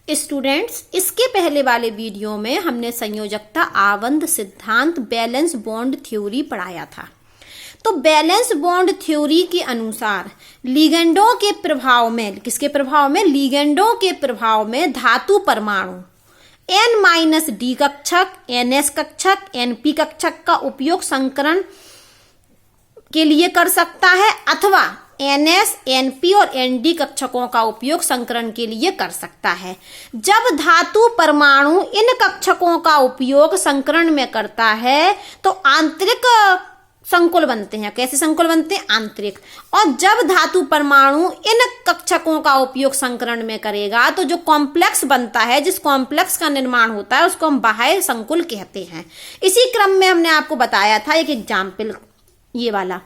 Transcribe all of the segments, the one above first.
Students, इसके पहले वाले वीडियो में हमने संयोजकता आबंध सिद्धांत बैलेंस बॉन्ड थ्योरी पढ़ाया था। तो बैलेंस बॉन्ड थ्योरी के अनुसार लिगेंडों के प्रभाव में, किसके प्रभाव में? लिगेंडों के प्रभाव में धातु परमाणु N-D कक्षक, NS कक्षक, NP कक्षक का उपयोग संकरण के लिए कर सकता है अथवा NS, NP और ND कक्षकों का उपयोग संकरण के लिए कर सकता है। जब धातु परमाणु इन कक्षकों का उपयोग संकरण में करता है तो आंतरिक संकुल बनते हैं। कैसे संकुल बनते हैं? आंतरिक। और जब धातु परमाणु इन कक्षकों का उपयोग संकरण में करेगा तो जो कॉम्प्लेक्स बनता है, जिस कॉम्प्लेक्स का निर्माण होता है, उसको हम बाह्य संकुल कहते हैं। इसी क्रम में हमने आपको बताया था एक एग्जाम्पल, ये वाला।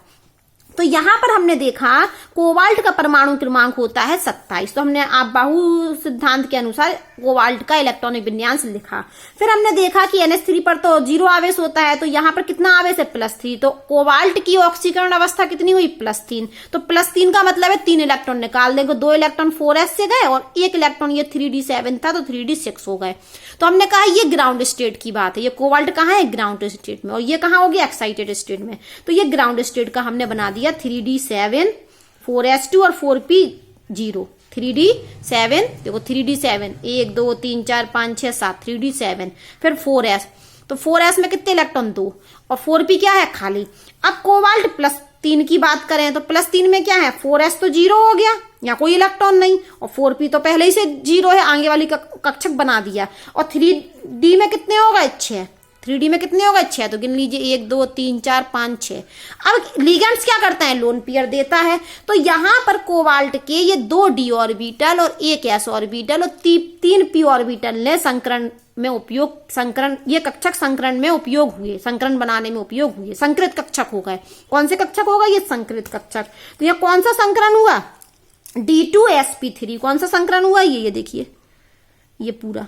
तो यहां पर हमने देखा कोबाल्ट का परमाणु क्रमांक होता है 27। तो हमने आप बाहु सिद्धांत के अनुसार कोबाल्ट का इलेक्ट्रॉनिक विन्यास लिखा। फिर हमने देखा कि NH3 पर तो 0 आवेश होता है, तो यहाँ पर कितना आवेश है? +3। तो कोबाल्ट की ऑक्सीकरण अवस्था कितनी हुई? +3। तो +3 का मतलब है 3 इलेक्ट्रॉन निकाल देंगे। 2 इलेक्ट्रॉन 4s से गए और 1 इलेक्ट्रॉन ये 3d7 था तो 3d6 हो गए। तो हमने कहा ये ग्राउंड स्टेट की बात है। ये कोबाल्ट कहाँ है? ग्राउंड स्टेट में। और ये कहाँ हो गया? एक्साइटेड स्टेट में। तो ये ग्राउंड स्टेट का हमने बना दिया 3d7, 4s2 और 4p0। 3d7, देखो 3d7, 1 2 3 4 5 6 7, 3d7। फिर 4s, तो 4s में कितने इलेक्ट्रॉन? 2। और 4p क्या है? खाली। अब कोबाल्ट +3 की बात करें तो +3 में क्या है? 4s तो 0 हो गया, यहाँ कोई इलेक्ट्रॉन नहीं। और 4p तो पहले ही से 0 है, आगे वाली कक्षक बना दिया। और 3d में कितने हो गए? 6। 3d में कितने हो गए? 6। तो गिन लीजिए 1 2 3 4 5 6। अब लिगेंड्स क्या करता है? लोन पेयर देता है। तो यहाँ पर कोबाल्ट के ये 2 d ऑर्बिटल और 1 s ऑर्बिटल और 3 p ऑर्बिटल ने संकरण में उपयोग, संकरण, ये कक्षक संकरण में उपयोग हुए, संकरण बनाने में उपयोग हुए, संकृत कक्षक हो गए। कौन से कक्षक होगा? ये संकृत कक्षक। तो यहाँ कौन सा संकरण हुआ? D2sp3। कौन सा संकरण हुआ? ये देखिए, ये पूरा,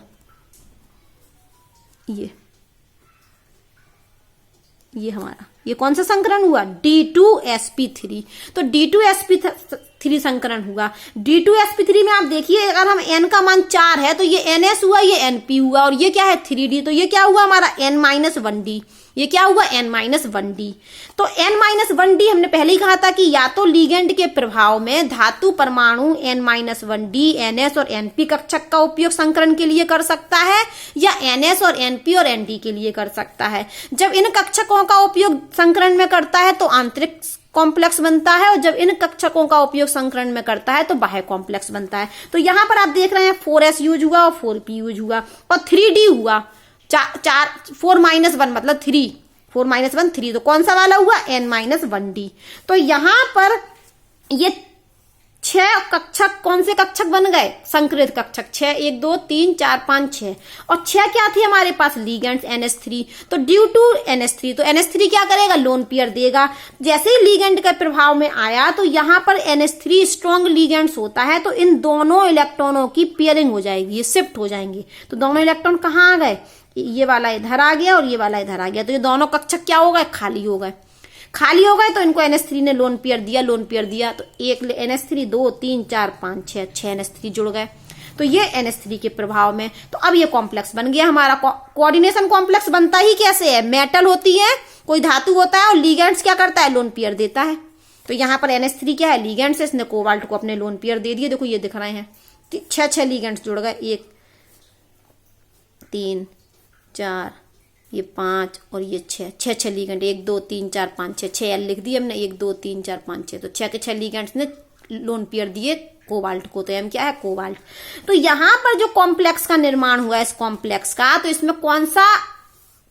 ये हमारा, ये कौन सा संकरण हुआ? D2sp3। तो D2sp3 संकरण हुआ। D2sp3 में आप देखिए, अगर हम N का मान 4 है तो ये NS हुआ, ये NP हुआ, और ये क्या है? 3D। तो ये क्या हुआ हमारा? N-1D। ये क्या हुआ? N-1D। तो N-1D हमने पहले ही कहा था कि या तो लिगेंड के प्रभाव में धातु परमाणु N-1D, NS और NP कक्षक का उपयोग संकरण के लिए कर सकता है, या NS और NP और ND के लिए कर सकता है। जब इन कक्षकों का उपयोग संकरण में करता है तो आंतरिक कॉम्प्लेक्स बनता है, और जब इन कक्षकों का उपयोग संकरण में करता है तो बाह्य कॉम्प्लेक्स बनता है। तो यहाँ पर आप देख रहे हैं 4s यूज हुआ और 4p यूज हुआ और 3d हुआ। 4-1 मतलब 3, 4-1 3। तो कौन सा वाला हुआ? N-1D। तो यहां पर ये 6 कक्षक, कौन से कक्षक बन गए? संकृत कक्षक। 6, 1 2 3 4 5 6। और 6 क्या थी हमारे पास? Ligands NH3। तो ड्यू टू NH3, तो NH3 क्या करेगा? लोन पेयर देगा। जैसे ही लिगेंड के प्रभाव में आया तो यहाँ पर NH3 स्ट्रॉन्ग लिगेंड्स होता है, तो इन दोनों इलेक्ट्रॉनों की पेयरिंग हो जाएगी, ये शिफ्ट हो जाएंगे। तो दोनों इलेक्ट्रॉन कहाँ आ गए? ये वाला इधर आ गया और ये वाला इधर आ गया। तो ये दोनों कक्षक क्या हो गए? खाली हो गए। खाली हो गए तो इनको NH3 ने लोन पेयर दिया, लोन पेयर दिया। तो एक NH3, 2 3 4 5 6, 6 NH3 जुड़ गए। तो ये NH3 के प्रभाव में, तो अब ये कॉम्प्लेक्स बन गया हमारा। कोऑर्डिनेशन कॉम्प्लेक्स बनता ही कैसे है? मेटल होती है, कोई धातु होता है, और लिगेंड्स क्या करता है? लोन पेयर देता है। तो यहाँ पर NH3 क्या है? लिगेंड्स है, इसने कोबाल्ट को अपने लोन पेयर दे दिए। देखो ये दिख रहे हैं 6 लिगेंड्स जुड़ गए। 1 3 4, ये 5 और ये 6 लिगेंड। 1 2 3 4 5 6, 6 L लिख दिए हमने। 1 2 3 4 5 6। तो 6 के 6 लिगेंड्स ने लोन पेयर दिए कोबाल्ट को। तो M क्या है? कोबाल्ट। तो यहाँ पर जो कॉम्प्लेक्स का निर्माण हुआ इस कॉम्प्लेक्स का, तो इसमें कौन सा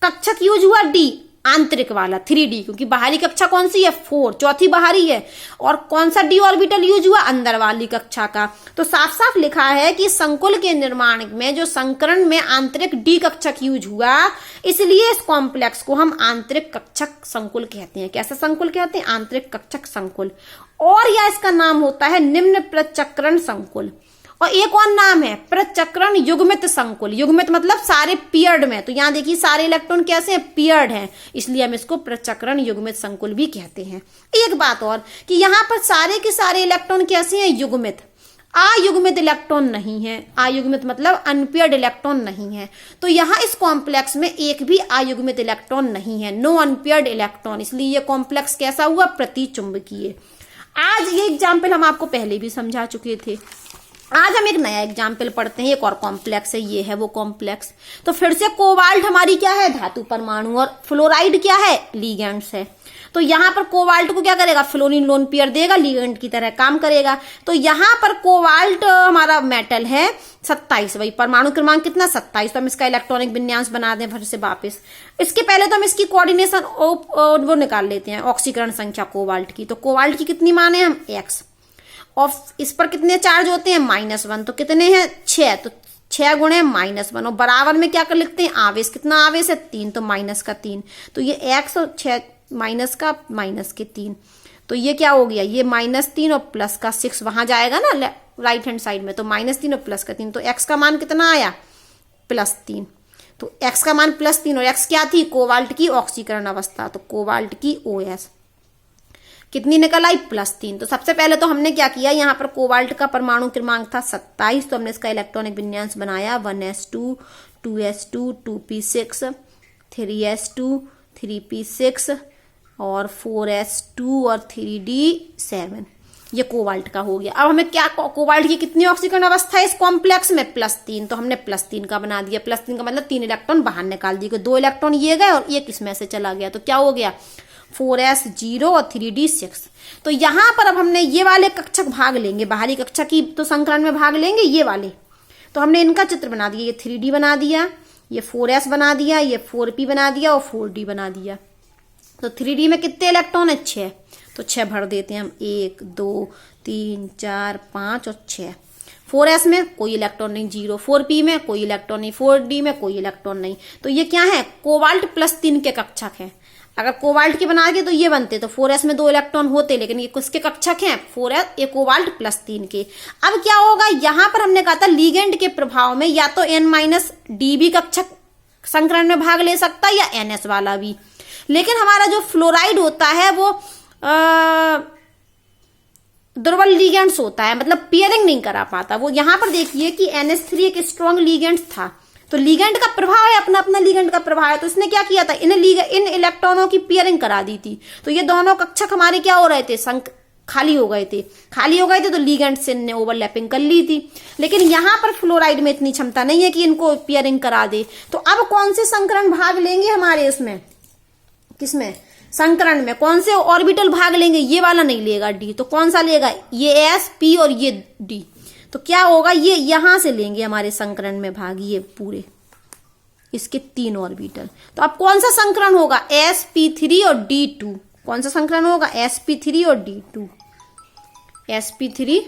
कक्षक यूज हुआ? D, आंतरिक वाला 3D, क्योंकि बाहरी कक्षा कौन सी है? 4, चौथी बाहरी है। और कौन सा d ऑर्बिटल यूज हुआ? अंदर वाली कक्षा का। तो साफ साफ लिखा है कि संकुल के निर्माण में जो संकरण में आंतरिक d कक्षक यूज हुआ, इसलिए इस कॉम्प्लेक्स को हम आंतरिक कक्षक संकुल कहते हैं। कैसा संकुल कहते हैं? आंतरिक कक्षक संकुल। और या इसका नाम होता है निम्न प्रचक्रण संकुल। और एक और नाम है प्रचक्रण युग्मित संकुल। युग्मित मतलब सारे पीयर्ड में। तो यहाँ देखिए सारे इलेक्ट्रॉन कैसे हैं? पीयर्ड हैं, इसलिए हम इसको प्रचक्रण युग्मित संकुल भी कहते हैं। एक बात और कि यहाँ पर सारे के सारे इलेक्ट्रॉन कैसे हैं? युग्मित। अयुग्मित इलेक्ट्रॉन नहीं है। अयुग्मित मतलब अनपेयर्ड इलेक्ट्रॉन नहीं है। तो यहाँ इस कॉम्प्लेक्स में एक भी अयुग्मित इलेक्ट्रॉन नहीं है, नो अनपेयर्ड इलेक्ट्रॉन, इसलिए ये कॉम्प्लेक्स कैसा हुआ, प्रतिचुंबकीय। आज ये एग्जाम्पल हम आपको पहले भी समझा चुके थे। आज हम एक नया एग्जाम्पल पढ़ते हैं, एक और कॉम्प्लेक्स है, ये है वो कॉम्प्लेक्स। तो फिर से कोबाल्ट हमारी क्या है, धातु परमाणु, और फ्लोराइड क्या है, लिगेंड्स है। तो यहाँ पर कोबाल्ट को क्या करेगा, फ्लोरीन लोन पेयर देगा, लिगेंड की तरह काम करेगा। तो यहाँ पर कोबाल्ट हमारा मेटल है 27, वही परमाणु क्रमांक कितना, 27। तो हम इसका इलेक्ट्रॉनिक विन्यास बना दें फिर से वापस। इसके पहले तो हम इसकी कोऑर्डिनेशन वो निकाल लेते हैं, ऑक्सीकरण संख्या कोबाल्ट की। तो कोबाल्ट की कितनी माने हम, x, और इस पर कितने चार्ज होते हैं, -1। तो कितने हैं, 6। तो 6 गुणे -1, और बराबर में क्या कर लिखते हैं, आवेश, कितना आवेश है, 3, तो -3। तो ये x और 6 माइनस का -3, तो ये क्या हो गया, ये -3 और +6 वहां जाएगा ना राइट हैंड साइड में, तो -3 और +3। तो x का मान कितना आया, +3। तो x का मान +3, और x क्या थी, कोबाल्ट की ऑक्सीकरण अवस्था। तो कोबाल्ट की OS कितनी निकल आई, +3। तो सबसे पहले तो हमने क्या किया, यहाँ पर कोबाल्ट का परमाणु क्रमांक था 27। तो हमने इसका इलेक्ट्रॉनिक विन्यास बनाया, 1s2 2s2 2p6 3s2 3p6 और 4s2 और 3d7, ये कोबाल्ट का हो गया। अब हमें क्या, कोबाल्ट की कितनी ऑक्सीकरण अवस्था है इस कॉम्प्लेक्स में, +3। तो हमने +3 का बना दिया। +3 का मतलब 3 इलेक्ट्रॉन बाहर निकाल दिए, 2 इलेक्ट्रॉन ये गए और एक इसमें से चला गया। तो क्या हो गया, 4s0 और 3d6। तो यहाँ पर अब हमने ये वाले कक्षक भाग लेंगे, बाहरी कक्षक की तो संकरण में भाग लेंगे ये वाले। तो हमने इनका चित्र बना दिया, ये 3d बना दिया, ये 4s बना दिया, ये 4p बना दिया और 4d बना दिया। तो 3d में कितने इलेक्ट्रॉन है, 6। तो 6 भर देते हैं हम, 1 2 3 4 5 और 6। 4s में कोई इलेक्ट्रॉन नहीं, 0। 4p में कोई इलेक्ट्रॉन नहीं, 4d में कोई इलेक्ट्रॉन नहीं। तो ये क्या है, कोबाल्ट +3 के कक्षक है। अगर कोबाल्ट के बना के तो ये बनते, तो 4s में 2 इलेक्ट्रॉन होते, लेकिन ये किसके कक्षक हैं, 4s, ये कोबाल्ट +3 के। अब क्या होगा, यहां पर हमने कहा था लिगेंड के प्रभाव में या तो n-d भी कक्षक संकरण में भाग ले सकता है या ns वाला भी। लेकिन हमारा जो फ्लोराइड होता है वो दुर्बल लिगेंड्स होता है, मतलब पेयरिंग नहीं करा पाता वो। यहां पर देखिए कि NH3 एक स्ट्रॉन्ग लिगेंड था, तो लिगेंड का प्रभाव है, अपना अपना लिगेंड का प्रभाव है। तो इसने क्या किया था, इन इलेक्ट्रॉनों की पेयरिंग करा दी थी। तो ये दोनों कक्षक हमारे क्या हो रहे थे, खाली हो गए थे, तो लिगेंड से इनने ओवरलैपिंग कर ली थी। लेकिन यहाँ पर फ्लोराइड में इतनी क्षमता नहीं है कि इनको पेयरिंग करा दे। तो अब कौन से संकरण भाग लेंगे हमारे उसमें, किसमें, संकरण में कौन से ऑर्बिटल भाग लेंगे, ये वाला नहीं लेगा डी, तो कौन सा लेगा, ये एस, पी और ये डी। तो क्या होगा, ये यहां से लेंगे हमारे संकरण में भाग, ये पूरे इसके 3 ऑर्बिटल। तो अब कौन सा संकरण होगा, sp3 और d2। कौन सा संकरण होगा, sp3 और d2, sp3